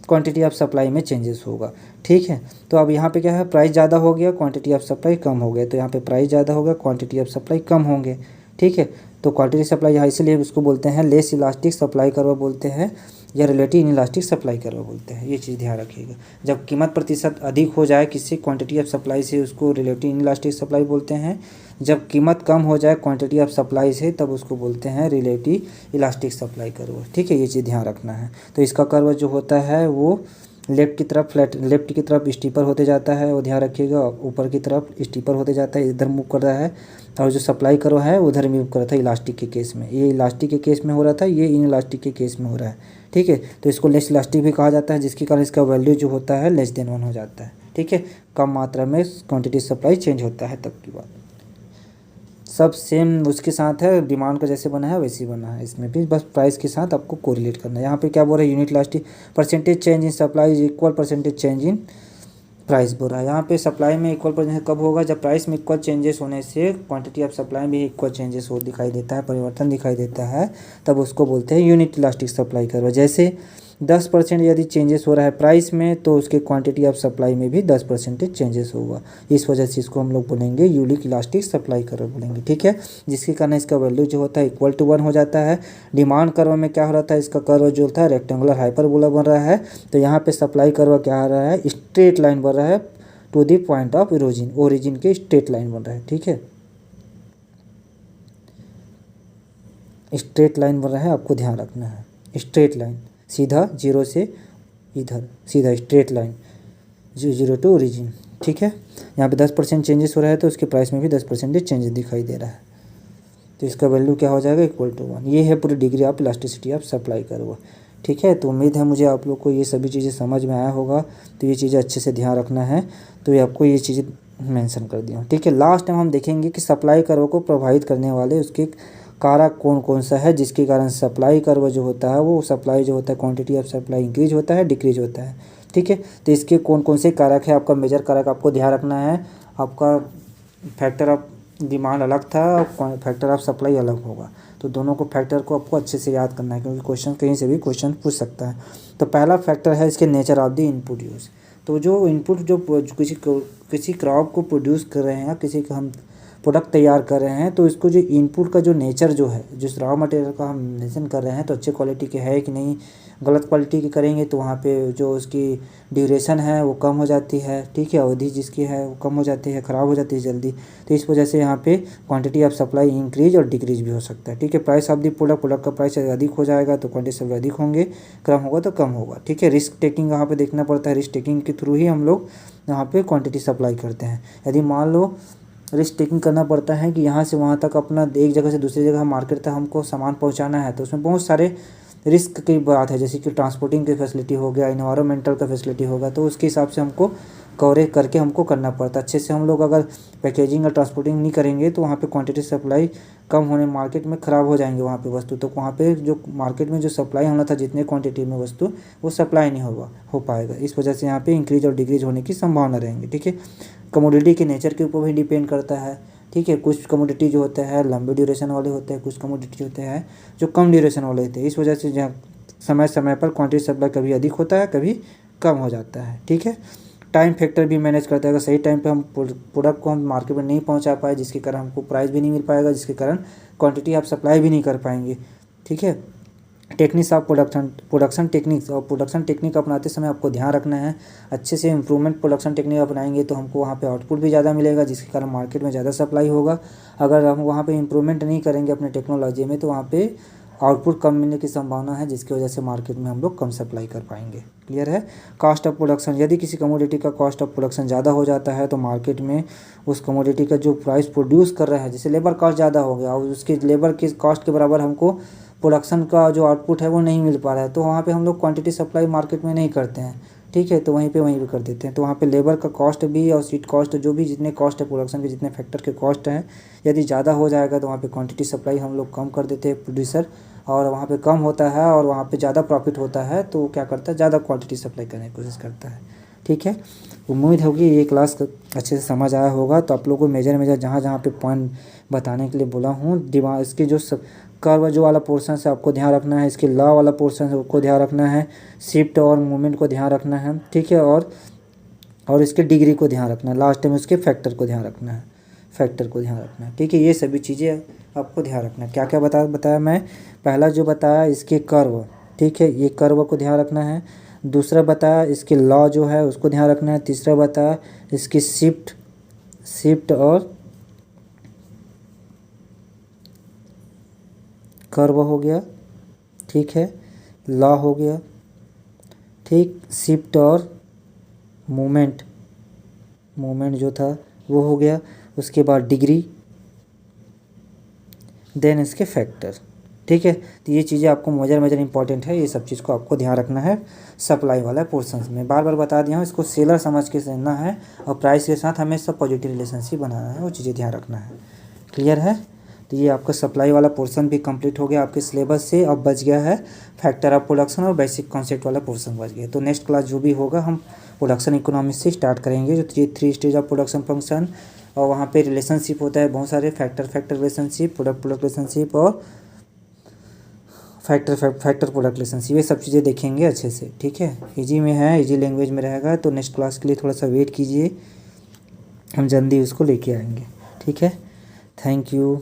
A: क्वांटिटी ऑफ सप्लाई में चेंजेस होगा। ठीक है, तो अब यहाँ पे क्या है, प्राइस ज़्यादा हो गया, क्वांटिटी ऑफ सप्लाई कम हो गया, तो यहाँ पे प्राइस ज़्यादा होगा, क्वांटिटी ऑफ सप्लाई कम होंगे। ठीक है, तो क्वांटिटी सप्लाई यहाँ इसलिए उसको बोलते हैं लेस इलास्टिक सप्लाई कर्व बोलते हैं, या relative in elastic supply curve बोलते हैं। ये चीज़ ध्यान रखिएगा, जब कीमत प्रतिशत अधिक हो जाए किसी क्वांटिटी ऑफ सप्लाई से उसको रिलेटिव इन इलास्टिक सप्लाई बोलते हैं, जब कीमत कम हो जाए क्वांटिटी ऑफ सप्लाई से तब उसको बोलते हैं रिलेटिव इलास्टिक सप्लाई कर्व। ठीक है, ये चीज़ ध्यान रखना है। तो इसका कर्व जो होता है वो लेफ्ट की तरफ स्टीपर होते जाता है, वो ध्यान रखिएगा, ऊपर की तरफ स्टीपर होते जाता है, इधर मूव कर रहा है, और जो सप्लाई कर्व है उधर मूव कर रहा था इलास्टिक के केस में, ये इलास्टिक के केस में हो रहा था, ये इन इलास्टिक के केस में हो रहा है। ठीक है, तो इसको लेस इलास्टिक भी कहा जाता है, जिसके कारण इसका वैल्यू जो होता है लेस देन 1 हो जाता है। ठीक है, कम मात्रा में क्वांटिटी सप्लाई चेंज होता है तब की बात। सब सेम उसके साथ है, डिमांड का जैसे बना है वैसे ही बना है, इसमें भी बस प्राइस के साथ आपको कोरिलेट करना है। यहाँ पे क्या बोल रहा है, unit elastic percentage change in supply is equal percentage change in price बोल रहा है। यहाँ पे सप्लाई में इक्वल परसेंटेज कब होगा, जब प्राइस में इक्वल चेंजेस होने से क्वांटिटी ऑफ सप्लाई में इक्वल चेंजेस हो दिखाई देता है, परिवर्तन दिखाई देता है, तब उसको बोलते हैं यूनिट इलास्टिक सप्लाई कर्व। जैसे 10% यदि चेंजेस हो रहा है प्राइस में तो उसके क्वांटिटी ऑफ सप्लाई में भी 10% चेंजेस होगा, इस वजह से इसको हम लोग बोलेंगे यूनिक इलास्टिक सप्लाई कर्व बोलेंगे। ठीक है, जिसके कारण इसका वैल्यू जो होता है इक्वल टू 1 हो जाता है। डिमांड कर्व में क्या हो रहा था, इसका कर्व जो होता है रेक्टेंगुलर हाइपरबोला बन रहा है, तो यहाँ पे सप्लाई कर्व क्या आ रहा है, स्ट्रेट लाइन बन रहा है to the point of origin के स्ट्रेट लाइन बन रहा है। ठीक है, स्ट्रेट लाइन बन रहा है, आपको ध्यान रखना है, स्ट्रेट लाइन सीधा जीरो से इधर सीधा स्ट्रेट लाइन 0 टू ओरिजिन। ठीक है, यहाँ पे 10% चेंजेस हो रहा है तो उसके प्राइस में भी 10% चेंजेस दिखाई दे रहा है, तो इसका वैल्यू क्या हो जाएगा, इक्वल टू 1। ये है पूरी degree of elasticity of supply curve. ठीक है, तो उम्मीद है मुझे आप लोग को ये सभी चीज़ें समझ में आया होगा, तो ये चीज़ें अच्छे से ध्यान रखना है, तो ये आपको ये चीज़ें मेंशन कर दिया। ठीक है, लास्ट टाइम हम देखेंगे कि सप्लाई कर्व को प्रभावित करने वाले उसके कारक कौन कौन सा है, जिसके कारण सप्लाई कर्व जो होता है वो सप्लाई जो होता है क्वांटिटी ऑफ सप्लाई इंक्रीज होता है डिक्रीज होता है। ठीक है, तो इसके कौन कौन से कारक है, आपका मेजर कारक आपको ध्यान रखना है, आपका फैक्टर ऑफ डिमांड अलग था और फैक्टर ऑफ सप्लाई अलग होगा। तो दोनों को फैक्टर को आपको अच्छे से याद करना है, क्योंकि क्वेश्चन कहीं से भी क्वेश्चन पूछ सकता है। तो पहला फैक्टर है इसके nature of the input use. तो जो इनपुट जो किसी क्रॉप को प्रोड्यूस कर रहे हैं या किसी का हम प्रोडक्ट तैयार कर रहे हैं, तो इसको जो इनपुट का जो नेचर जो है, जिस रॉ मटेरियल का हम मेंशन कर रहे हैं, तो अच्छे क्वालिटी के है कि नहीं, गलत क्वालिटी के करेंगे तो वहाँ पे जो उसकी ड्यूरेशन है वो कम हो जाती है, ठीक है, अवधि जिसकी है वो कम हो जाती है, ख़राब हो जाती है जल्दी। तो इस वजह से यहाँ पे क्वांटिटी ऑफ सप्लाई इंक्रीज और डिक्रीज भी हो सकता है, ठीक है। प्राइस ऑफ द प्रोडक्ट का प्राइस अधिक हो जाएगा तो क्वांटिटी सप्लाई अधिक होंगे, कम होगा तो कम होगा, ठीक है। रिस्क टेकिंग यहाँ पे देखना पड़ता है, रिस्क टेकिंग के थ्रू ही हम लोग यहाँ पे क्वांटिटी सप्लाई करते हैं। यदि मान लो रिस्क टेकिंग करना पड़ता है कि यहाँ से वहाँ तक अपना एक जगह से दूसरी जगह मार्केट तक हमको सामान पहुँचाना है, तो उसमें बहुत सारे रिस्क की बात है, जैसे कि ट्रांसपोर्टिंग की फैसिलिटी हो गया, इन्वायरमेंटल का फैसिलिटी होगा, तो उसके हिसाब से हमको कवरेज करके हमको करना पड़ता है। अच्छे से हम लोग अगर पैकेजिंग और ट्रांसपोर्टिंग नहीं करेंगे तो वहाँ पे क्वांटिटी सप्लाई कम होने, मार्केट में ख़राब हो जाएंगे वहाँ पे वस्तु, तो वहाँ पे जो मार्केट में जो सप्लाई होना था जितने क्वांटिटी में वस्तु, वो सप्लाई नहीं हो पाएगा। इस वजह से यहाँ पे इंक्रीज और डिक्रीज होने की संभावना रहेंगी, ठीक है। कमोडिटी के नेचर के ऊपर भी डिपेंड करता है, ठीक है। कुछ कमोडिटी जो होते हैं लंबे ड्यूरेशन वाले होते हैं, कुछ कमोडिटी होते हैं जो कम ड्यूरेशन वाले होते हैं। इस वजह से जहाँ समय समय पर क्वांटिटी सप्लाई कभी अधिक होता है, कभी कम हो जाता है, ठीक है। टाइम फैक्टर भी मैनेज करता है, अगर सही टाइम पे हम प्रोडक्ट को हम मार्केट में नहीं पहुंचा पाए, जिसके कारण हमको प्राइस भी नहीं मिल पाएगा, जिसके कारण क्वांटिटी आप सप्लाई भी नहीं कर पाएंगे, ठीक है। टेक्निक्स ऑफ प्रोडक्शन टेक्निक्स, और प्रोडक्शन टेक्निक अपनाते समय आपको ध्यान रखना है, अच्छे से इम्प्रूवमेंट प्रोडक्शन टेक्निक अपनाएंगे तो हमको वहाँ पे आउटपुट भी ज़्यादा मिलेगा, जिसके कारण मार्केट में ज़्यादा सप्लाई होगा। अगर हम वहाँ पे इम्प्रूवमेंट नहीं करेंगे अपने टेक्नोलॉजी में, तो वहाँ पे आउटपुट कम मिलने की संभावना है, जिसकी वजह से मार्केट में हम लोग कम सप्लाई कर पाएंगे। क्लियर है। कॉस्ट ऑफ प्रोडक्शन, यदि किसी कमोडिटी का कॉस्ट ऑफ प्रोडक्शन ज़्यादा हो जाता है तो मार्केट में उस कमोडिटी का जो प्राइस प्रोड्यूस कर रहा है, जैसे लेबर कॉस्ट ज़्यादा हो गया और उसके लेबर की कॉस्ट के बराबर हमको प्रोडक्शन का जो आउटपुट है वो नहीं मिल पा रहा है, तो वहाँ पे हम लोग क्वांटिटी सप्लाई मार्केट में नहीं करते हैं, ठीक है। तो वहीं पे कर देते हैं। तो वहाँ पे लेबर का कॉस्ट भी और सीट कॉस्ट जो भी जितने कॉस्ट है प्रोडक्शन के, जितने फैक्टर के कॉस्ट हैं, यदि ज़्यादा हो जाएगा तो वहाँ पे क्वांटिटी सप्लाई हम लोग कम कर देते हैं प्रोड्यूसर, और वहाँ पे कम होता है और वहाँ पे ज़्यादा प्रॉफिट होता है, तो वो क्या करता है, ज़्यादा क्वांटिटी सप्लाई करने की कोशिश करता है, ठीक है। उम्मीद होगी ये क्लास अच्छे से समझ आया होगा। तो आप लोगों को मेजर जहाँ जहाँ पे पॉइंट बताने के लिए बोला हूँ, दिमाग इसके जो कर्व जो वाला पोर्शन है आपको ध्यान रखना है, इसके लॉ वाला पोर्शन है उसको ध्यान रखना है, शिफ्ट और मूवमेंट को ध्यान रखना है, ठीक है, और इसके डिग्री को ध्यान रखना है, लास्ट में उसके फैक्टर को ध्यान रखना है, ठीक है। ये सभी चीज़ें आपको ध्यान रखना है। क्या क्या बताया मैं, पहला जो बताया इसके कर्व, ठीक है, ये कर्व को ध्यान रखना है। दूसरा बताया इसके लॉ जो है उसको ध्यान रखना है। तीसरा बताया इसकी शिफ्ट और कर्व हो गया, ठीक है, लॉ हो गया, ठीक, शिफ्ट और मूवमेंट जो था वो हो गया। उसके बाद डिग्री, देन इसके फैक्टर, ठीक है। तो ये चीज़ें आपको मेजर इंपॉर्टेंट है, ये सब चीज़ को आपको ध्यान रखना है सप्लाई वाला पोर्शन में। बार बार बता दिया हूँ, इसको सेलर समझ के चलना है और प्राइस के साथ हमें सब पॉजिटिव रिलेशनशिप बनाना है, वो चीज़ें ध्यान रखना है। क्लियर है। तो ये आपका सप्लाई वाला पोर्शन भी कंप्लीट हो गया आपके सिलेबस से। अब बच गया है फैक्टर ऑफ प्रोडक्शन और बेसिक कॉन्सेप्ट वाला पोर्शन बच गया। तो नेक्स्ट क्लास जो भी होगा हम प्रोडक्शन इकोनॉमिक्स से स्टार्ट करेंगे, जो 3 स्टेज ऑफ प्रोडक्शन फंक्शन, और वहाँ पे रिलेशनशिप होता है बहुत सारे, फैक्टर रिलेशनशिप, प्रोडक्ट रिलेशनशिप और फैक्टर प्रोडक्ट रिलेशनशिप, ये सब चीज़ें देखेंगे अच्छे से, ठीक है। इजी में है, इजी लैंग्वेज में रहेगा, तो नेक्स्ट क्लास के लिए थोड़ा सा वेट कीजिए, हम जल्दी उसको लेके आएंगे, ठीक है। Thank you.